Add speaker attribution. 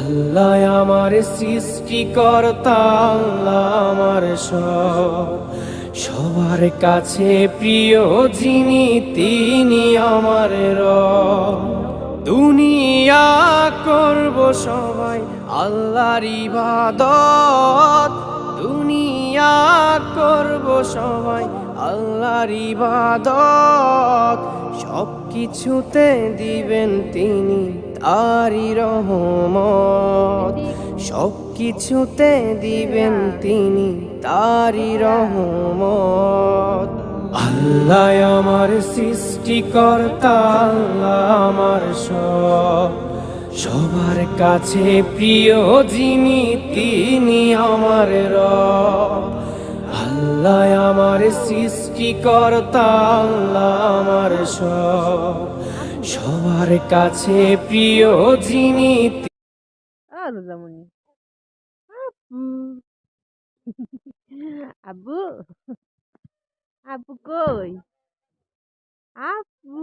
Speaker 1: আল্লাহ আমার সৃষ্টিকর্তা, আল্লাহ আমার সবার কাছে প্রিয় যিনি, তিনি আমার রব। দুনিয়া করব সবাই আল্লাহর ইবাদত, দুনিয়া করব সবাই আল্লাহর ইবাদত। সব কিছুতে দিবেন তিনি তারি রহমত, সব কিছুতে দিবেন তিনি তারি রহমত। আল্লাহ আমার সৃষ্টিকর্তা, আল্লাহ আমার সবার কাছে প্রিয় যিনি, তিনি আমার রব। আল্লাহ আমার সৃষ্টিকর্তা, আল্লাহ আমার সবার কাছে প্রিয় যিনি।
Speaker 2: রোজামণি আপু আব্বু আব্বু কই আপু